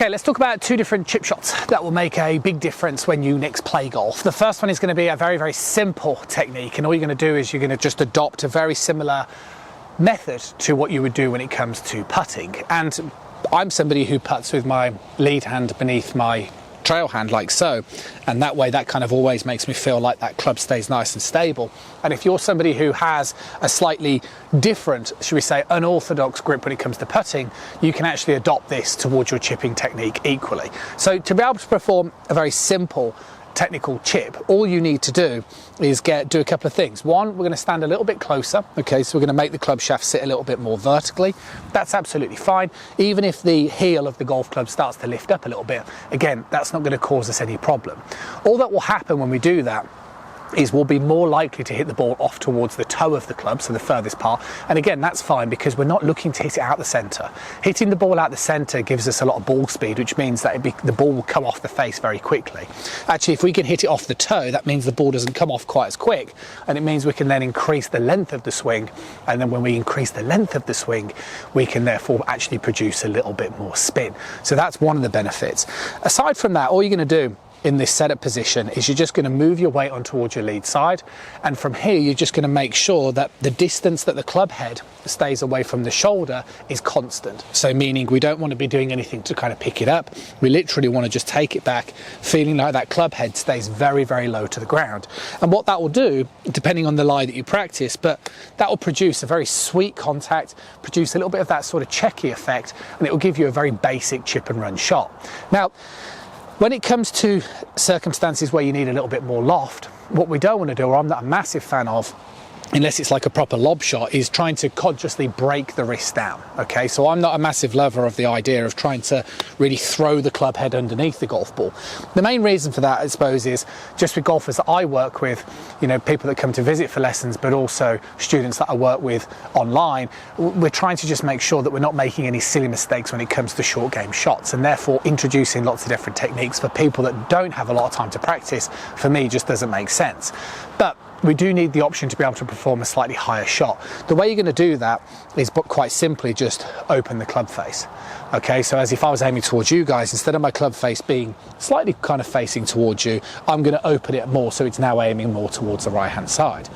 Okay, let's talk about two different chip shots that will make a big difference when you next play golf. The first one is going to be a very, very simple technique, and all you're going to do is you're going to just adopt a very similar method to what you would do when it comes to putting. And I'm somebody who putts with my lead hand beneath my trail hand like so, and that way that kind of always makes me feel like that club stays nice and stable. And if you're somebody who has a slightly different, should we say, unorthodox grip when it comes to putting, you can actually adopt this towards your chipping technique equally. So to be able to perform a very simple technical chip, all you need to do is do a couple of things. One, we're going to stand a little bit closer. Okay, so we're going to make the club shaft sit a little bit more vertically. That's absolutely fine. Even if the heel of the golf club starts to lift up a little bit, again, that's not going to cause us any problem. All that will happen when we do that is we'll be more likely to hit the ball off towards the toe of the club, so the furthest part. And again, that's fine because we're not looking to hit it out the centre. Hitting the ball out the centre gives us a lot of ball speed, which means that the ball will come off the face very quickly. Actually, if we can hit it off the toe, that means the ball doesn't come off quite as quick, and it means we can then increase the length of the swing. And then when we increase the length of the swing, we can therefore actually produce a little bit more spin. So that's one of the benefits. Aside from that, all you're going to do in this setup position is you're just going to move your weight on towards your lead side, and from here you're just going to make sure that the distance that the club head stays away from the shoulder is constant. So meaning we don't want to be doing anything to kind of pick it up. We literally want to just take it back, feeling like that club head stays very, very low to the ground. And what that will do, depending on the lie that you practice, but that will produce a very sweet contact, produce a little bit of that sort of checky effect, and it will give you a very basic chip and run shot. Now, when it comes to circumstances where you need a little bit more loft, what we don't want to do, or I'm not a massive fan of, unless it's like a proper lob shot, is trying to consciously break the wrist down. Okay, so I'm not a massive lover of the idea of trying to really throw the club head underneath the golf ball. The main reason for that, I suppose, is just with golfers that I work with, you know, people that come to visit for lessons, but also students that I work with online, we're trying to just make sure that we're not making any silly mistakes when it comes to short game shots, and therefore introducing lots of different techniques for people that don't have a lot of time to practice, for me, just doesn't make sense. But we do need the option to be able to perform a slightly higher shot. The way you're going to do that is quite simply just open the club face. Okay, so as if I was aiming towards you guys, instead of my club face being slightly kind of facing towards you, I'm going to open it more so it's now aiming more towards the right hand side.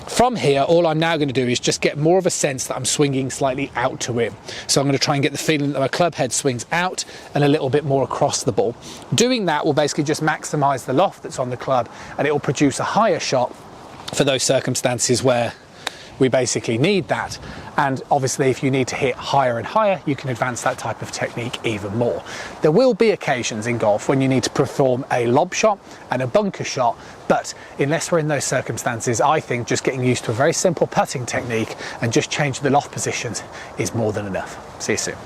From here, all I'm now going to do is just get more of a sense that I'm swinging slightly out to in. So I'm going to try and get the feeling that my club head swings out and a little bit more across the ball. Doing that will basically just maximize the loft that's on the club, and it will produce a higher shot for those circumstances where we basically need that. And obviously if you need to hit higher and higher, you can advance that type of technique even more. There will be occasions in golf when you need to perform a lob shot and a bunker shot, but unless we're in those circumstances, I think just getting used to a very simple putting technique and just changing the loft positions is more than enough. See you soon.